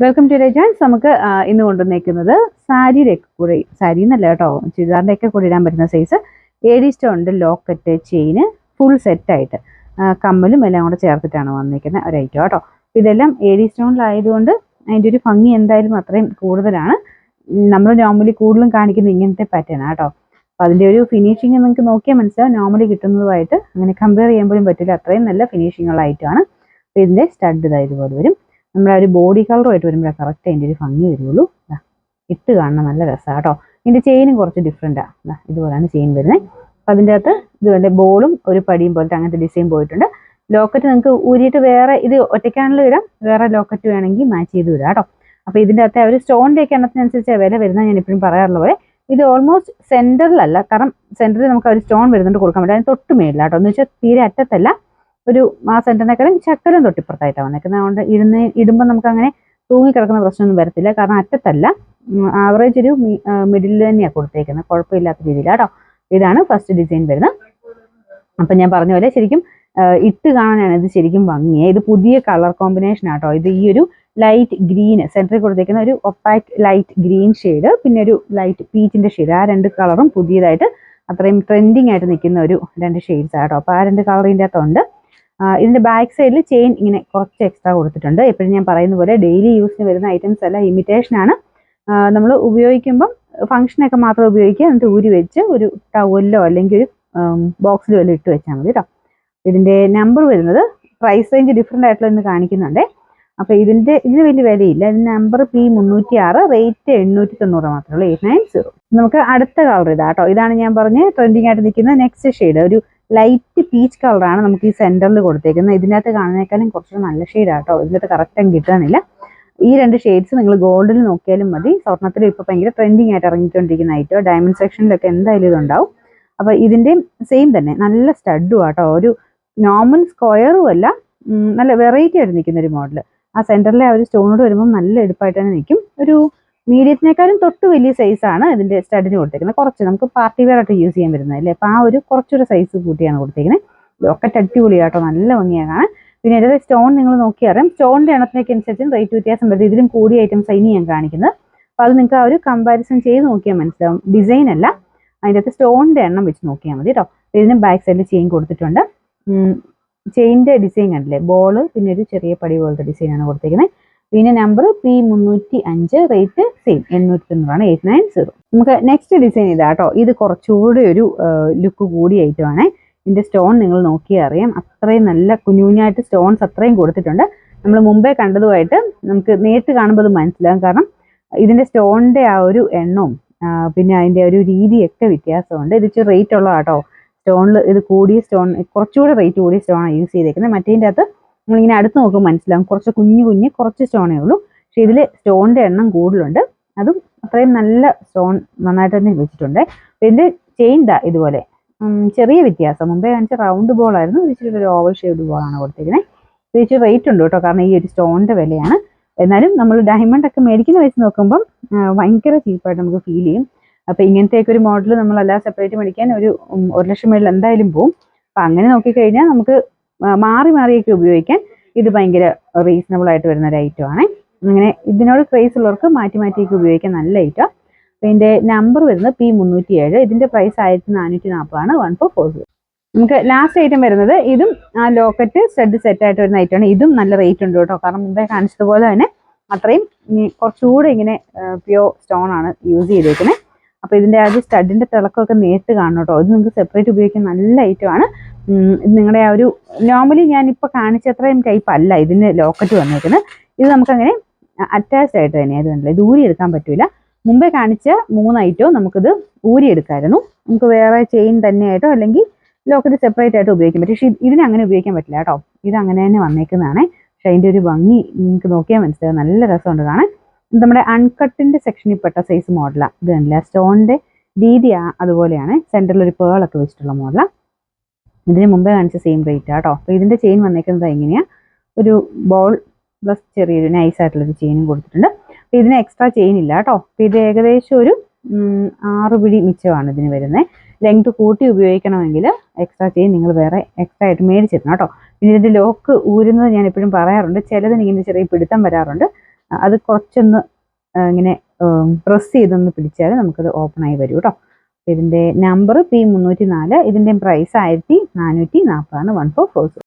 Welcome to joints. നമുക്ക് ഇന്ന് കൊണ്ടുവന്നേക്കുന്നത് സാരിയുടെയൊക്കെ കൂടെ, സാരി എന്നല്ല കേട്ടോ, ചുരിദാറിൻ്റെയൊക്കെ കൂടെ ഇടാൻ പറ്റുന്ന സൈസ് ഏഡി സ്റ്റോണിൻ്റെ ലോക്കറ്റ്, ചെയിന്, ഫുൾ സെറ്റായിട്ട് കമ്മലും എല്ലാം കൂടെ ചേർത്തിട്ടാണ് വന്നിരിക്കുന്നത് ഒരു ഐറ്റം കേട്ടോ. ഇതെല്ലാം ഏഡി സ്റ്റോണിലായതുകൊണ്ട് അതിൻ്റെ ഒരു ഭംഗി എന്തായാലും അത്രയും കൂടുതലാണ്. നമ്മൾ നോർമലി കൂടുതലും കാണിക്കുന്ന ഇങ്ങനത്തെ പാറ്റേൺ കേട്ടോ. അപ്പോൾ അതിൻ്റെ ഒരു ഫിനിഷിങ് നിങ്ങൾക്ക് നോക്കിയാൽ മനസ്സിലാവും, നോർമലി കിട്ടുന്നതുമായിട്ട് അങ്ങനെ കമ്പയർ ചെയ്യുമ്പോഴും പറ്റില്ല, അത്രയും നല്ല ഫിനിഷിംഗ് ഉള്ള ഐറ്റമാണ്. അപ്പോൾ ഇതിൻ്റെ സ്റ്റഡ് ഇതുപോലെ വരും. നമ്മുടെ ഒരു ബോഡി കളറുമായിട്ട് വരുമ്പോഴാണ് കറക്റ്റ് അതിൻ്റെ ഒരു ഭംഗി വരുള്ളൂ. ഇട്ട് കാണണം, നല്ല രസമാണ് കേട്ടോ. ഇതിൻ്റെ ചെയിനും കുറച്ച് ഡിഫറെൻറ്റാണ്, ഇതുപോലെയാണ് ചെയിൻ വരുന്നത്. അപ്പം അതിൻ്റെ അകത്ത് ഇതുപോലെ ബോളും ഒരു പടിയും പോലത്തെ അങ്ങനത്തെ ഡിസൈൻ പോയിട്ടുണ്ട്. ലോക്കറ്റ് നിങ്ങൾക്ക് ഊരിയിട്ട് വേറെ ഇത് ഒറ്റയ്ക്കാണെങ്കിലും ഇടാം, വേറെ ലോക്കറ്റ് വേണമെങ്കിൽ മാച്ച് ചെയ്ത് വിടാം കേട്ടോ. അപ്പോൾ ഇതിൻ്റെ അകത്തെ ഒരു സ്റ്റോണിൻ്റെ ഒക്കെ എണ്ണത്തിനനുസരിച്ച് വില വരുന്നത് ഞാൻ എപ്പോഴും പറയാറുള്ള പോലെ. ഇത് ഓൾമോസ്റ്റ് സെൻറ്ററിലല്ല, കാരണം സെൻറ്ററിൽ നമുക്ക് ഒരു സ്റ്റോൺ വരുന്നുണ്ട് കൊടുക്കാൻ പറ്റും, അതിന് തൊട്ട് മേളില്ല കേട്ടോ. എന്ന് വെച്ചാൽ തീരെ അറ്റത്തല്ല, ഒരു ആ സെൻറ്ററിനേക്കാളും ചക്കലും തൊട്ടിപ്പുറത്തായിട്ടാണ് വന്നേക്കുന്നത്. അതുകൊണ്ട് ഇടുമ്പോൾ നമുക്ക് അങ്ങനെ തൂങ്ങിക്കിടക്കുന്ന പ്രശ്നമൊന്നും വരത്തില്ല, കാരണം അറ്റത്തല്ല, ആവറേജ് ഒരു മിഡിൽ തന്നെയാണ് കൊടുത്തേക്കുന്നത്, കുഴപ്പമില്ലാത്ത രീതിയിൽ കേട്ടോ. ഇതാണ് ഫസ്റ്റ് ഡിസൈൻ വരുന്നത്. അപ്പം ഞാൻ പറഞ്ഞ പോലെ ശരിക്കും ഇട്ട് കാണാനാണ് ഇത് ശരിക്കും ഭംഗിയെ. ഇത് പുതിയ കളർ കോമ്പിനേഷൻ ആട്ടോ. ഇത് ഈ ഒരു ലൈറ്റ് ഗ്രീന് സെൻറ്ററിൽ കൊടുത്തേക്കുന്ന ഒരു ഒപ്പാക്ട് ലൈറ്റ് ഗ്രീൻ ഷെയ്ഡ്, പിന്നെ ഒരു ലൈറ്റ് പീച്ചിൻ്റെ ഷെയ്ഡ്, ആ രണ്ട് കളറും പുതിയതായിട്ട് അത്രയും ട്രെൻഡിങ് ആയിട്ട് നിൽക്കുന്ന ഒരു രണ്ട് ഷെയ്ഡ്സ് ആട്ടോ. അപ്പോൾ ആ രണ്ട് കളറിൻ്റെ അകത്തുണ്ട്. ഇതിൻ്റെ ബാക്ക് സൈഡിൽ ചെയിൻ ഇങ്ങനെ കുറച്ച് എക്സ്ട്രാ കൊടുത്തിട്ടുണ്ട്. എപ്പോഴും ഞാൻ പറയുന്ന പോലെ ഡെയിലി യൂസിന് വരുന്ന ഐറ്റംസ് അല്ല, ഇമിറ്റേഷനാണ്. നമ്മൾ ഉപയോഗിക്കുമ്പം ഫംഗ്ഷനൊക്കെ മാത്രം ഉപയോഗിക്കുക, എന്നിട്ട് ഊരി വെച്ച് ഒരു ടവലിലോ അല്ലെങ്കിൽ ഒരു ബോക്സിലോ എല്ലാം ഇട്ട് വെച്ചാൽ മതി കേട്ടോ. ഇതിൻ്റെ നമ്പർ വരുന്നത് പ്രൈസ് റേഞ്ച് ഡിഫറെൻ്റ് ആയിട്ടുള്ള ഇന്ന് കാണിക്കുന്നുണ്ട്. അപ്പോൾ ഇതിന് വലിയ വിലയില്ല. ഇതിൻ്റെ നമ്പർ P306, റേറ്റ് 890 മാത്രമേ ഉള്ളൂ, 890. നമുക്ക് അടുത്ത കളർ ഇതാ കേട്ടോ. ഇതാണ് ഞാൻ പറഞ്ഞ് ട്രെൻഡിങ് ആയിട്ട് നിൽക്കുന്ന നെക്സ്റ്റ് ഷെയ്ഡ്, ഒരു ലൈറ്റ് പീച്ച് കളറാണ് നമുക്ക് ഈ സെൻറ്ററിൽ കൊടുത്തേക്കുന്നത്. ഇതിനകത്ത് കാണുന്നേക്കാളും കുറച്ച് നല്ല ഷെയ്ഡാണ് കേട്ടോ. ഇതിനകത്ത് കറക്റ്റും കിട്ടാനില്ല. ഈ രണ്ട് ഷെയ്ഡ്സ് നിങ്ങൾ ഗോൾഡിൽ നോക്കിയാലും മതി. സ്വർണ്ണത്തിൽ ഇപ്പോൾ ഭയങ്കര ട്രെൻഡിങ് ആയിട്ട് ഇറങ്ങിക്കൊണ്ടിരിക്കുന്ന ഐറ്റം, ഡയമണ്ട് സെക്ഷനിലൊക്കെ എന്തായാലും ഇതുണ്ടാവും. അപ്പോൾ ഇതിൻ്റെയും സെയിം തന്നെ നല്ല സ്റ്റഡും ആട്ടോ. ഒരു നോർമൽ സ്ക്വയറും അല്ല, നല്ല വെറൈറ്റി ആയിട്ട് നിൽക്കുന്ന ഒരു മോഡൽ. ആ സെൻറ്ററിലെ ആ ഒരു സ്റ്റോണോട് വരുമ്പോൾ നല്ല എടുപ്പായിട്ട് തന്നെ നിൽക്കും. ഒരു മീഡിയത്തിനേക്കാളും തൊട്ട് വലിയ സൈസാണ് ഇതിൻ്റെ സ്റ്റഡിന് കൊടുത്തേക്കുന്നത്. കുറച്ച് നമുക്ക് പാർട്ടി വെയർ ആയിട്ട് യൂസ് ചെയ്യാൻ വരുന്നത് അല്ലേ, അപ്പോൾ ആ ഒരു കുറച്ചൊരു സൈസ് കൂട്ടിയാണ് കൊടുത്തേക്കുന്നത്. ലോക്കറ്റ് അടിപൊളിയാട്ടോ, നല്ല ഭംഗിയാണ് കാണാൻ. പിന്നെ ഇതിൻ്റെ സ്റ്റോൺ നിങ്ങൾ നോക്കിയറിയാം, സ്റ്റോണിൻ്റെ എണ്ണത്തിനൊക്കെ അനുസരിച്ച് റേറ്റ് വ്യത്യാസം വരുന്നത്. ഇതിലും കൂടിയ ഐറ്റംസ് ഇനി ഞാൻ കാണിക്കുന്നത്. അപ്പോൾ അത് നിങ്ങൾക്ക് ആ ഒരു കമ്പാരിസൺ ചെയ്ത് നോക്കിയാൽ മനസ്സിലാവും. ഡിസൈൻ അല്ല, അതിൻ്റെ അകത്ത് സ്റ്റോണിൻ്റെ എണ്ണം വെച്ച് നോക്കിയാൽ മതി കേട്ടോ. ഇതിന് ബാക്ക് സൈഡിൽ ചെയിൻ കൊടുത്തിട്ടുണ്ട്. ചെയിൻ്റെ ഡിസൈൻ കണ്ടില്ലേ, ബോള് പിന്നെ ഒരു ചെറിയ പടി പോലത്തെ ഡിസൈനാണ് കൊടുത്തിരിക്കുന്നത്. പിന്നെ നമ്പർ P305, റേറ്റ് സെയിം 890, 890. നമുക്ക് നെക്സ്റ്റ് ഡിസൈൻ ഇതാ കേട്ടോ. ഇത് കുറച്ചുകൂടി ഒരു ലുക്ക് കൂടിയ ഐറ്റമാണ്. ഇതിൻ്റെ സ്റ്റോൺ നിങ്ങൾ നോക്കിയാൽ അറിയാം, അത്രയും നല്ല കുഞ്ഞുകുഞ്ഞായിട്ട് സ്റ്റോൺസ് അത്രയും കൊടുത്തിട്ടുണ്ട്. നമ്മൾ മുമ്പേ കണ്ടതുമായിട്ട് നമുക്ക് നേരിട്ട് കാണുമ്പോൾ അത് മനസ്സിലാകും, കാരണം ഇതിൻ്റെ സ്റ്റോണിൻ്റെ ആ ഒരു എണ്ണവും പിന്നെ അതിൻ്റെ ഒരു രീതിയൊക്കെ വ്യത്യാസമുണ്ട്. ഇത് ഇച്ചിരി റേറ്റ് ഉള്ളതാണ് കേട്ടോ. സ്റ്റോണിൽ ഇത് കൂടിയ സ്റ്റോൺ, കുറച്ചുകൂടി റേറ്റ് കൂടിയ സ്റ്റോണാണ് യൂസ് ചെയ്തേക്കുന്നത്. മറ്റേതിൻ്റെ അകത്ത് നമ്മളിങ്ങനെ അടുത്ത് നോക്കുമ്പോൾ മനസ്സിലാവും, കുറച്ച് കുഞ്ഞ് കുറച്ച് സ്റ്റോണേ ഉള്ളൂ. പക്ഷേ ഇതിൽ സ്റ്റോണിൻ്റെ എണ്ണം കൂടുതലുണ്ട്. അതും അത്രയും നല്ല സ്റ്റോൺ നന്നായിട്ട് തന്നെ വെച്ചിട്ടുണ്ട്. ഇതിൻ്റെ ചെയിൻ ഇതുപോലെ ചെറിയ വ്യത്യാസം, മുമ്പേ കാണിച്ച റൗണ്ട് ബോളായിരുന്നു, ഇച്ചിരി ഒരു ഓവൽ ഷേപ്ഡ് ബോളാണ് കൊടുത്തിരിക്കുന്നത്. ഇത് ഇച്ചിരി റേറ്റ് ഉണ്ട് കേട്ടോ, കാരണം ഈ ഒരു സ്റ്റോണിൻ്റെ വിലയാണ്. എന്നാലും നമ്മൾ ഡയമണ്ട് ഒക്കെ മേടിക്കുന്ന വെച്ച് നോക്കുമ്പം ഭയങ്കര ചീപ്പായിട്ട് നമുക്ക് ഫീൽ ചെയ്യും. അപ്പോൾ ഇങ്ങനത്തെയൊക്കെ ഒരു മോഡൽ നമ്മളെല്ലാം സെപ്പറേറ്റ് മേടിക്കാൻ ഒരു 1 ലക്ഷം മേളിൽ എന്തായാലും പോകും. അപ്പം അങ്ങനെ നോക്കിക്കഴിഞ്ഞാൽ നമുക്ക് മാറിയൊക്കെ ഉപയോഗിക്കാൻ ഇത് ഭയങ്കര റീസണബിൾ ആയിട്ട് വരുന്ന ഒരു ഐറ്റമാണ്. അങ്ങനെ ഇതിനോട് ക്രേസ് ഉള്ളവർക്ക് മാറ്റിയൊക്കെ ഉപയോഗിക്കാൻ നല്ല ഐറ്റം. അപ്പോൾ ഇതിൻ്റെ നമ്പർ വരുന്നത് P307, ഇതിൻ്റെ പ്രൈസ് 1440 1440. നമുക്ക് ലാസ്റ്റ് ഐറ്റം വരുന്നത് ഇതും ആ ലോക്കറ്റ് സ്റ്റഡ് സെറ്റായിട്ട് വരുന്ന ഐറ്റമാണ്. ഇതും നല്ല റേറ്റ് ഉണ്ട് കേട്ടോ, കാരണം മുമ്പേ കാണിച്ചതുപോലെ തന്നെ അത്രയും കുറച്ചുകൂടെ ഇങ്ങനെ പ്യോർ സ്റ്റോൺ ആണ് യൂസ് ചെയ്തേക്കുന്നത്. അപ്പോൾ ഇതിൻ്റെ ആ സ്റ്റഡിൻ്റെ തിളക്കമൊക്കെ നേരിട്ട് കാണണം കേട്ടോ. ഇത് നിങ്ങൾക്ക് സെപ്പറേറ്റ് ഉപയോഗിക്കാൻ നല്ല ഐറ്റമാണ്. നിങ്ങളുടെ ആ ഒരു നോർമലി ഞാനിപ്പോൾ കാണിച്ച അത്രയും ടൈപ്പ് അല്ല ഇതിന് ലോക്കറ്റ് വന്നേക്കുന്നത്. ഇത് നമുക്കങ്ങനെ അറ്റാച്ച്ഡ് ആയിട്ട് തന്നെയാണ്. ഇത് കണ്ടില്ല, ഇത് ഊരിയെടുക്കാൻ പറ്റില്ല. മുമ്പേ കാണിച്ച 3 ഐറ്റവും നമുക്കിത് ഊരിയെടുക്കാമായിരുന്നു. നമുക്ക് വേറെ ചെയിൻ തന്നെയായിട്ടോ അല്ലെങ്കിൽ ലോക്കറ്റ് സെപ്പറേറ്റ് ആയിട്ട് ഉപയോഗിക്കാൻ പറ്റും. പക്ഷേ ഇതിന് അങ്ങനെ ഉപയോഗിക്കാൻ പറ്റില്ല കേട്ടോ. ഇത് അങ്ങനെ തന്നെ വന്നേക്കുന്നതാണ്. പക്ഷേ അതിൻ്റെ ഒരു ഭംഗി നിങ്ങൾക്ക് നോക്കിയാൽ മനസ്സിലാവും, നല്ല രസമുണ്ട് കാണാൻ. നമ്മുടെ അൺകട്ടിൻ്റെ സെക്ഷനിൽ പെട്ട സൈസ് മോഡലാണ്. ഇത് കണ്ടില്ല, സ്റ്റോണിൻ്റെ രീതി അതുപോലെയാണ്. സെൻറ്ററിൽ ഒരു പേളൊക്കെ വെച്ചിട്ടുള്ള മോഡലാണ്. ഇതിന് മുമ്പേ കാണിച്ച സെയിം റേറ്റ് കേട്ടോ. അപ്പോൾ ഇതിൻ്റെ ചെയിൻ വന്നേക്കുന്നത് എങ്ങനെയാണ്, ഒരു ബോൾ പ്ലസ് ചെറിയൊരു നൈസായിട്ടുള്ളൊരു ചെയിനും കൊടുത്തിട്ടുണ്ട്. അപ്പോൾ ഇതിന് എക്സ്ട്രാ ചെയിൻ ഇല്ല കേട്ടോ. അപ്പോൾ ഇത് ഏകദേശം ഒരു 6 പിടി മിച്ചമാണ് ഇതിന് വരുന്നത്. ലെങ്ത് കൂട്ടി ഉപയോഗിക്കണമെങ്കിൽ എക്സ്ട്രാ ചെയിൻ നിങ്ങൾ വേറെ എക്സ്ട്രാ ആയിട്ട് മേടിച്ചിരുന്നു കേട്ടോ. പിന്നെ ഇതിൻ്റെ ലോക്ക് ഊരുന്നത് ഞാൻ എപ്പോഴും പറയാറുണ്ട്, ചിലതിന് ഇങ്ങനെ ചെറിയ പിടുത്തം വരാറുണ്ട്. അത് കുറച്ചൊന്ന് ഇങ്ങനെ പ്രസ് ചെയ്തൊന്ന് പിടിച്ചാൽ നമുക്കത് ഓപ്പൺ ആയി വരും കേട്ടോ. ഇതിൻ്റെ നമ്പർ P304, ഇതിൻ്റെയും പ്രൈസ് 1440 144.